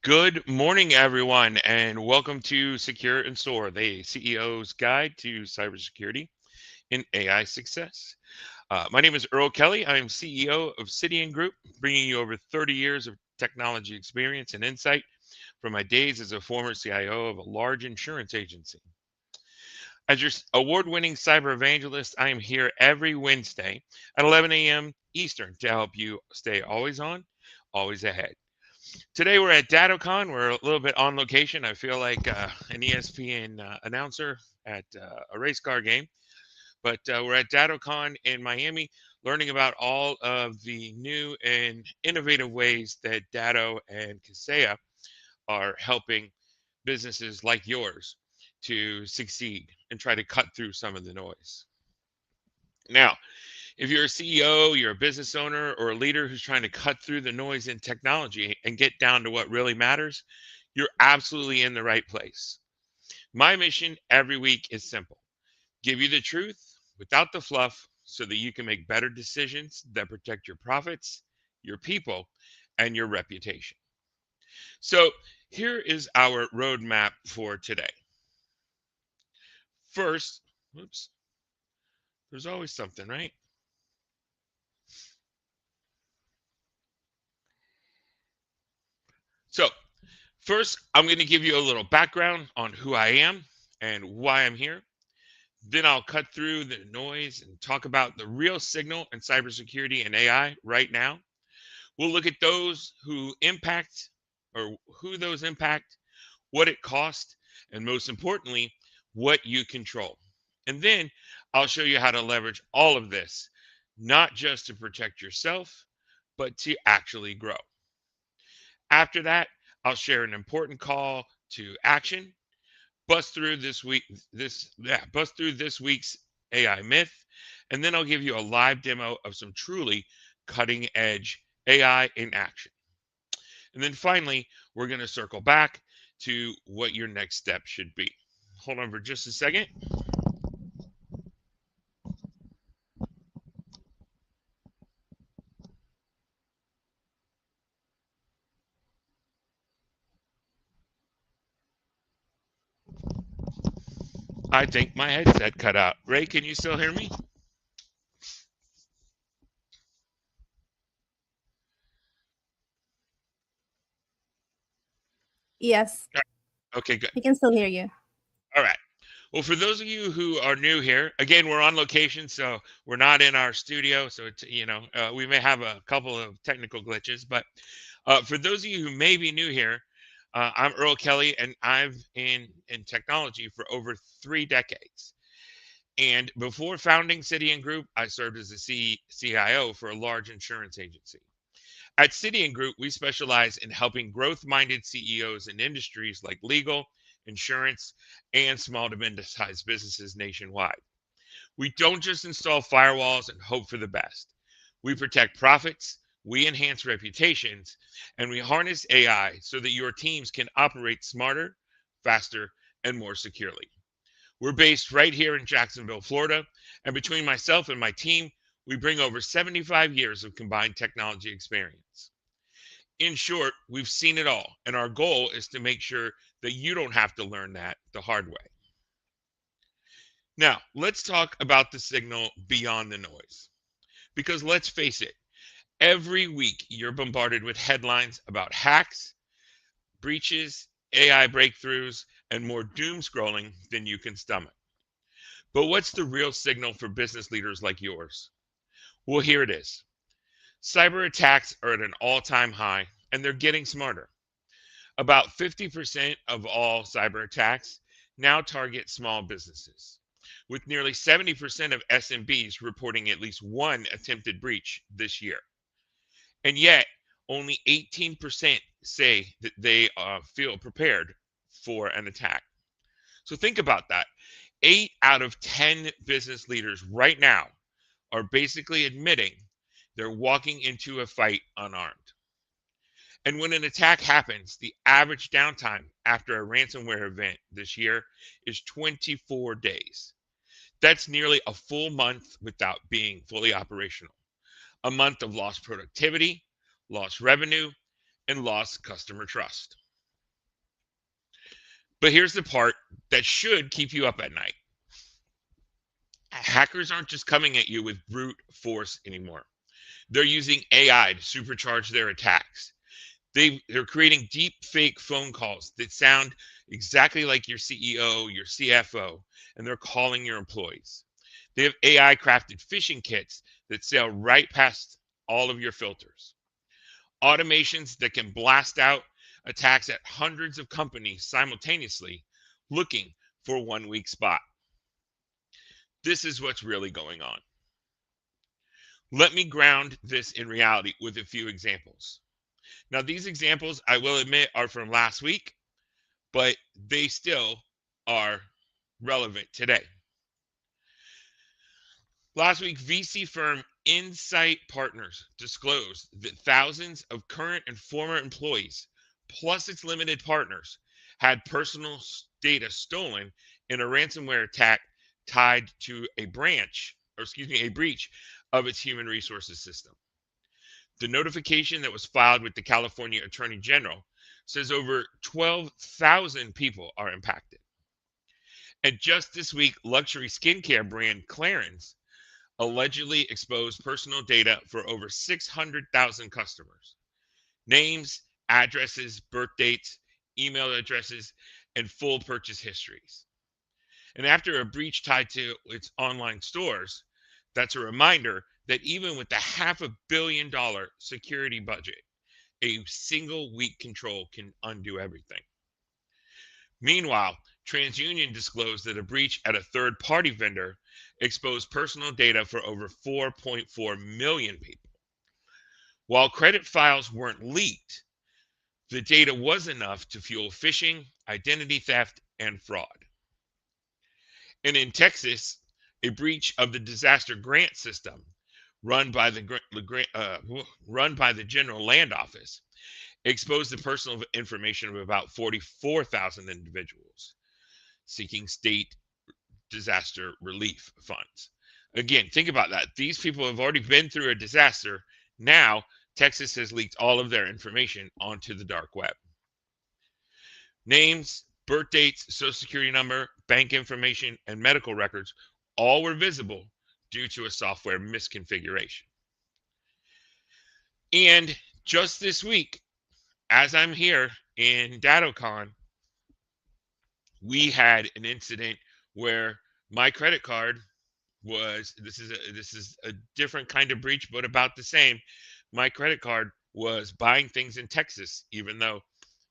Good morning, everyone, and welcome to Secure and Soar, the CEO's Guide to Cybersecurity and AI Success. My name is Earl Kelly. I am CEO of Cydian Group, bringing you over 30 years of technology experience and insight from my days as a former CIO of a large insurance agency. As your award winning cyber evangelist, I am here every Wednesday at 11 a.m. Eastern to help you stay always on, always ahead. Today we're at DattoCon. We're a little bit on location. I feel like an ESPN announcer at a race car game. But we're at DattoCon in Miami, learning about all of the new and innovative ways that Datto and Kaseya are helping businesses like yours to succeed and try to cut through some of the noise. Now, if you're a CEO, you're a business owner, or a leader who's trying to cut through the noise in technology and get down to what really matters, you're absolutely in the right place. My mission every week is simple: give you the truth without the fluff so that you can make better decisions that protect your profits, your people, and your reputation. So, here is our roadmap for today. First, whoops, there's always something, right? So, first, I'm going to give you a little background on who I am and why I'm here. Then I'll cut through the noise and talk about the real signal in cybersecurity and AI right now. We'll look at those who impact or who those impact, what it costs, and most importantly, what you control. And then I'll show you how to leverage all of this, not just to protect yourself, but to actually grow. After that, I'll share an important call to action, bust through this week's AI myth, and then I'll give you a live demo of some truly cutting edge AI in action. And then finally, we're going to circle back to what your next step should be. Hold on for just a second. I think my headset cut out. Ray, can you still hear me? Yes, Okay, good. I can still hear you. All right. Well, for those of you who are new here, again, we're on location, so we're not in our studio. So it's, we may have a couple of technical glitches, but for those of you who may be new here, I'm Earl Kelly, and I've been in technology for over 3 decades. And before founding Cydian Group, I served as a CIO for a large insurance agency. At Cydian Group, we specialize in helping growth minded CEOs in industries like legal, insurance, and small to mid sized businesses nationwide. We don't just install firewalls and hope for the best. We protect profits, we enhance reputations, and we harness AI so that your teams can operate smarter, faster, and more securely. We're based right here in Jacksonville, Florida, and between myself and my team, we bring over 75 years of combined technology experience. In short, we've seen it all, and our goal is to make sure that you don't have to learn that the hard way. Now, let's talk about the signal beyond the noise. Because let's face it, every week you're bombarded with headlines about hacks, breaches, AI breakthroughs, and more doom scrolling than you can stomach. But what's the real signal for business leaders like yours? Well, here it is. Cyber attacks are at an all time high, and they're getting smarter. About 50% of all cyber attacks now target small businesses, with nearly 70% of SMBs reporting at least one attempted breach this year. And yet, only 18% say that they feel prepared for an attack. So think about that. 8 out of 10 business leaders right now are basically admitting they're walking into a fight unarmed. And when an attack happens, the average downtime after a ransomware event this year is 24 days. That's nearly a full month without being fully operational. A month of lost productivity, lost revenue, and lost customer trust. But here's the part that should keep you up at night. Hackers aren't just coming at you with brute force anymore. They're using AI to supercharge their attacks. They're creating deep fake phone calls that sound exactly like your CEO, your CFO, and they're calling your employees. They have AI crafted phishing kits that sail right past all of your filters. Automations that can blast out attacks at hundreds of companies simultaneously looking for one weak spot. This is what's really going on. Let me ground this in reality with a few examples. Now, these examples, I will admit, are from last week, but they still are relevant today. Last week, VC firm Insight Partners disclosed that thousands of current and former employees, plus its limited partners, had personal data stolen in a ransomware attack tied to a breach of its human resources system. The notification that was filed with the California Attorney General says over 12,000 people are impacted. And just this week, luxury skincare brand Clarins allegedly exposed personal data for over 600,000 customers. Names, addresses, birth dates, email addresses, and full purchase histories. And after a breach tied to its online stores, that's a reminder that even with the $500 million security budget, a single weak control can undo everything. Meanwhile, TransUnion disclosed that a breach at a third-party vendor exposed personal data for over 4.4 million people. While credit files weren't leaked, the data was enough to fuel phishing, identity theft, and fraud. And in Texas, a breach of the disaster grant system run by the General Land Office exposed the personal information of about 44,000 individuals seeking state disaster relief funds. Again, think about that. These people have already been through a disaster. Now, Texas has leaked all of their information onto the dark web. Names, birth dates, social security number, bank information, and medical records all were visible due to a software misconfiguration. And just this week, as I'm here in DattoCon, we had an incident where my credit card this is a different kind of breach, but about the same. My credit card was buying things in Texas, even though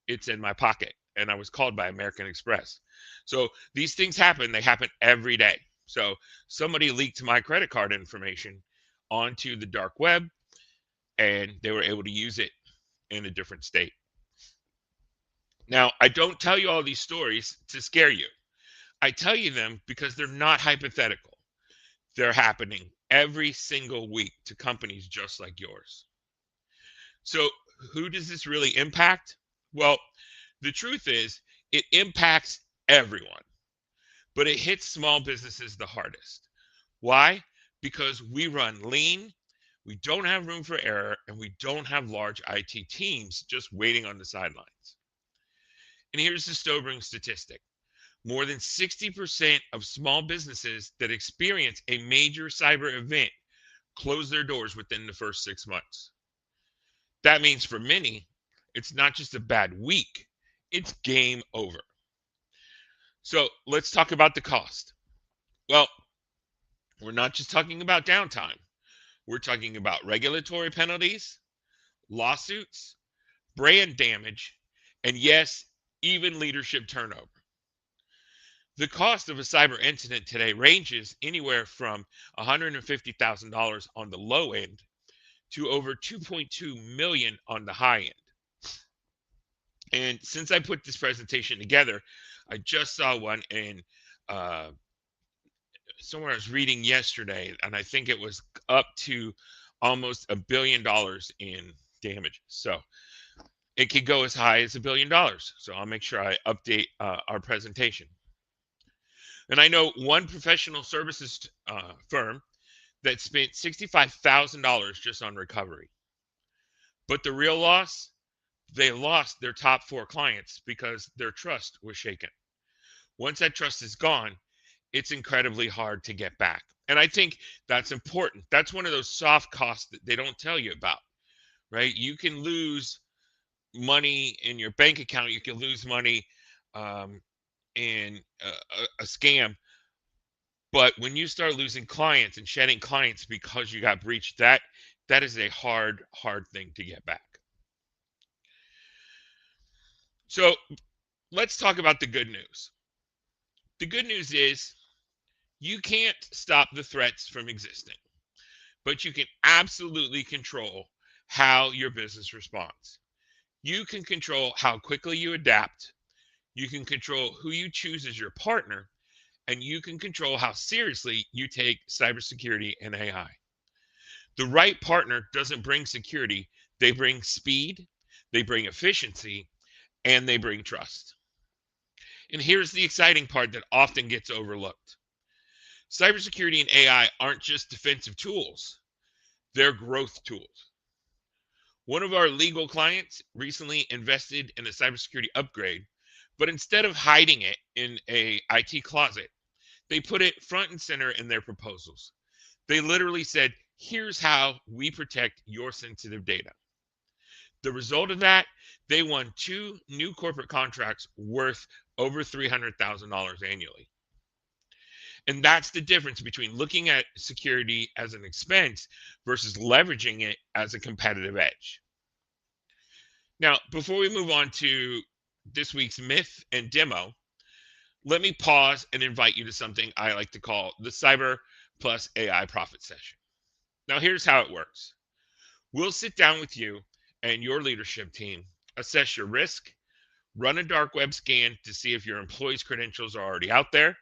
it's in my pocket, and I was called by American Express. So these things happen. They happen every day. So somebody leaked my credit card information onto the dark web, and they were able to use it in a different state. Now, I don't tell you all these stories to scare you. I tell you them because they're not hypothetical. They're happening every single week to companies just like yours. So who does this really impact? Well, the truth is it impacts everyone, but it hits small businesses the hardest. Why? Because we run lean, we don't have room for error, and we don't have large IT teams just waiting on the sidelines. And here's the sobering statistic. More than 60% of small businesses that experience a major cyber event close their doors within the first 6 months. That means for many, it's not just a bad week, it's game over. So let's talk about the cost. Well, we're not just talking about downtime. We're talking about regulatory penalties, lawsuits, brand damage, and yes, even leadership turnover. The cost of a cyber incident today ranges anywhere from $150,000 on the low end to over $2.2 million on the high end. And since I put this presentation together, I just saw one in somewhere I was reading yesterday, and I think it was up to almost $1 billion in damages. So it could go as high as $1 billion. So I'll make sure I update our presentation. And I know one professional services firm that spent $65,000 just on recovery. But the real loss, they lost their top 4 clients because their trust was shaken. Once that trust is gone, it's incredibly hard to get back. And I think that's important. That's one of those soft costs that they don't tell you about, right? You can lose money in your bank account, you can lose money um, in a scam. But when you start losing clients and shedding clients because you got breached, that is a hard thing to get back. So let's talk about the good news. The good news is you can't stop the threats from existing, but you can absolutely control how your business responds. You can control how quickly you adapt. You can control who you choose as your partner, and you can control how seriously you take cybersecurity and AI. The right partner doesn't bring security, they bring speed, they bring efficiency, and they bring trust. And here's the exciting part that often gets overlooked. Cybersecurity and AI aren't just defensive tools, they're growth tools. One of our legal clients recently invested in a cybersecurity upgrade, but instead of hiding it in a IT closet, they put it front and center in their proposals. They literally said, here's how we protect your sensitive data. The result of that, they won 2 new corporate contracts worth over $300,000 annually. And that's the difference between looking at security as an expense versus leveraging it as a competitive edge. Now, before we move on to this week's myth and demo, let me pause and invite you to something I like to call the Cyber plus AI Profit Session. Now, here's how it works. We'll sit down with you and your leadership team, assess your risk, run a dark web scan to see if your employees' credentials are already out there,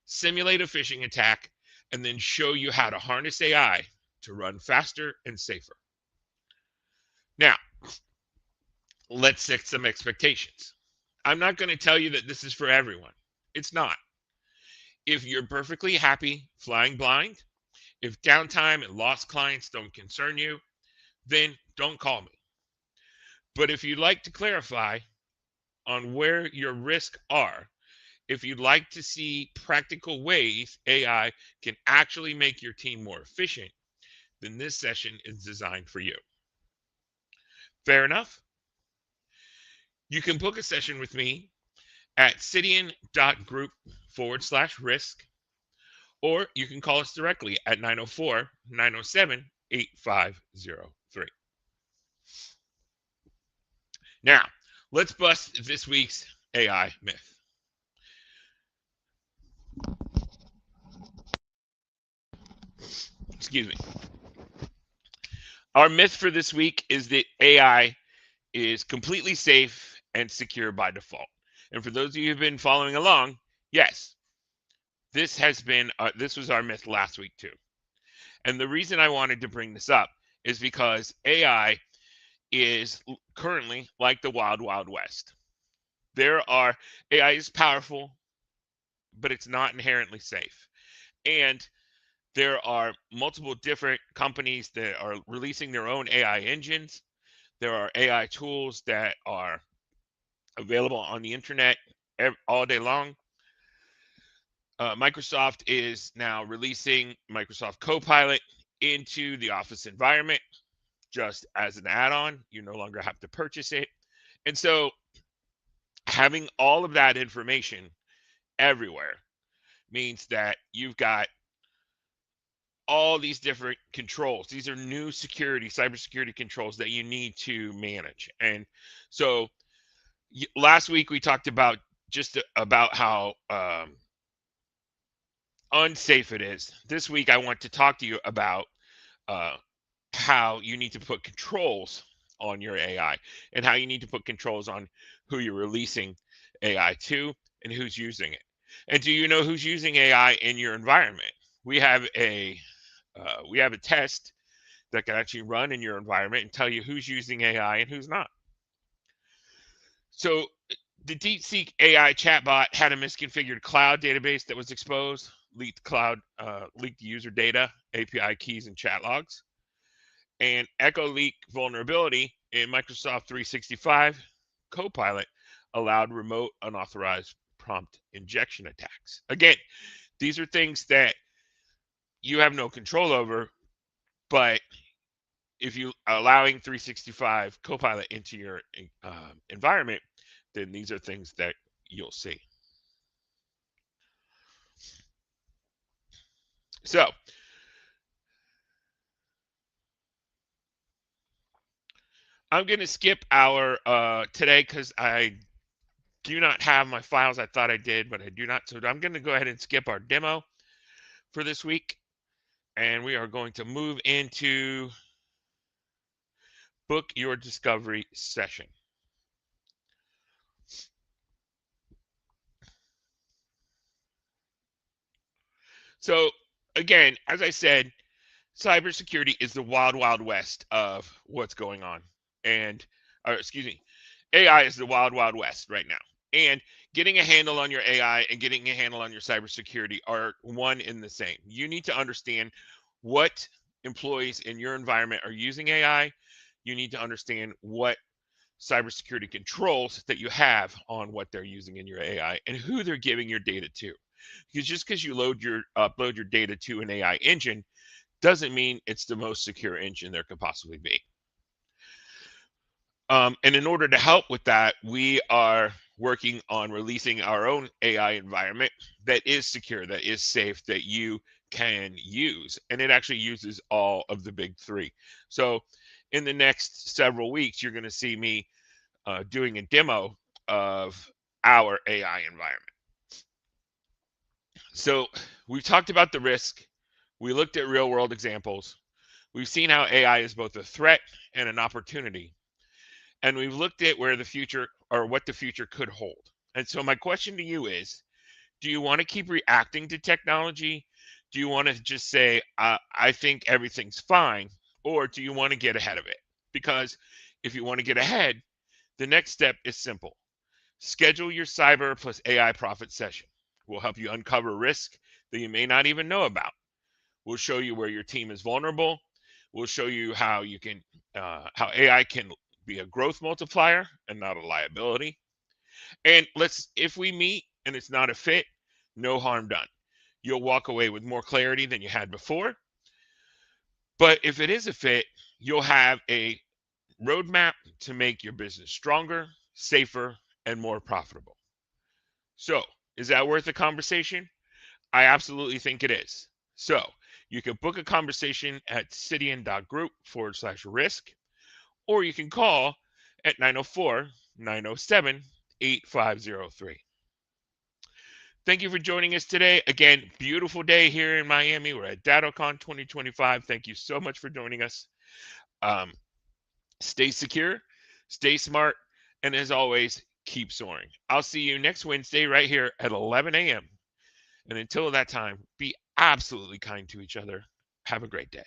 simulate a phishing attack, and then show you how to harness AI to run faster and safer. Now, let's set some expectations. I'm not going to tell you that this is for everyone. It's not. If you're perfectly happy flying blind, if downtime and lost clients don't concern you, then don't call me. But if you'd like to clarify on where your risks are, if you'd like to see practical ways AI can actually make your team more efficient, then this session is designed for you. Fair enough? You can book a session with me at cydian.group/risk, or you can call us directly at 904-907-8503. Now, let's bust this week's AI myth. Excuse me. Our myth for this week is that AI is completely safe and secure by default. And for those of you who've been following along, yes, this was our myth last week too. And the reason I wanted to bring this up is because AI is currently like the wild, wild west. AI is powerful, but it's not inherently safe. And there are multiple different companies that are releasing their own AI engines. There are AI tools that are available on the internet all day long. Microsoft is now releasing Microsoft Copilot into the Office environment just as an add-on. You no longer have to purchase it. And so having all of that information everywhere means that you've got all these different controls. These are new cybersecurity controls that you need to manage. And so last week we talked about how unsafe it is. This week I want to talk to you about how you need to put controls on your AI and how you need to put controls on who you're releasing AI to and who's using it. And do you know who's using AI in your environment? We have a test that can actually run in your environment and tell you who's using AI and who's not. So the DeepSeek AI chatbot had a misconfigured cloud database that was exposed, leaked user data, API keys, and chat logs. And Echo leak vulnerability in Microsoft 365, Copilot allowed remote unauthorized prompt injection attacks. Again, these are things that you have no control over, but if you are allowing 365 Copilot into your environment, then these are things that you'll see. So I'm going to skip our today because I do not have my files. I thought I did, but I do not. So I'm going to go ahead and skip our demo for this week. And we are going to move into book your discovery session. So again, as I said, cybersecurity is the wild, wild west of what's going on. And, excuse me, AI is the wild, wild west right now. And getting a handle on your AI and getting a handle on your cybersecurity are one in the same. You need to understand what employees in your environment are using AI. You need to understand what cybersecurity controls that you have on what they're using in your AI and who they're giving your data to. Because just because you upload your data to an AI engine doesn't mean it's the most secure engine there could possibly be. And in order to help with that, we are working on releasing our own AI environment that is secure, that is safe, that you can use. And it actually uses all of the big three. So in the next several weeks, you're going to see me doing a demo of our AI environment. So we've talked about the risk. We looked at real world examples. We've seen how AI is both a threat and an opportunity. And we've looked at where the future or what the future could hold. And so my question to you is, do you want to keep reacting to technology? Do you want to just say, I think everything's fine? Or do you want to get ahead of it? Because if you want to get ahead, the next step is simple. Schedule your cyber plus AI profit session. We'll help you uncover risk that you may not even know about. We'll show you where your team is vulnerable. We'll show you how you can, how AI can be a growth multiplier and not a liability. And if we meet and it's not a fit, no harm done. You'll walk away with more clarity than you had before. But if it is a fit, you'll have a roadmap to make your business stronger, safer, and more profitable. So, is that worth a conversation? I absolutely think it is. So, you can book a conversation at cydian.group/risk, or you can call at 904 907 8503. Thank you for joining us today. Again, beautiful day here in Miami. We're at DattoCon 2025. Thank you so much for joining us. Um, stay secure, stay smart, and as always, keep soaring. I'll see you next Wednesday right here at 11 a.m. And until that time, be absolutely kind to each other. Have a great day.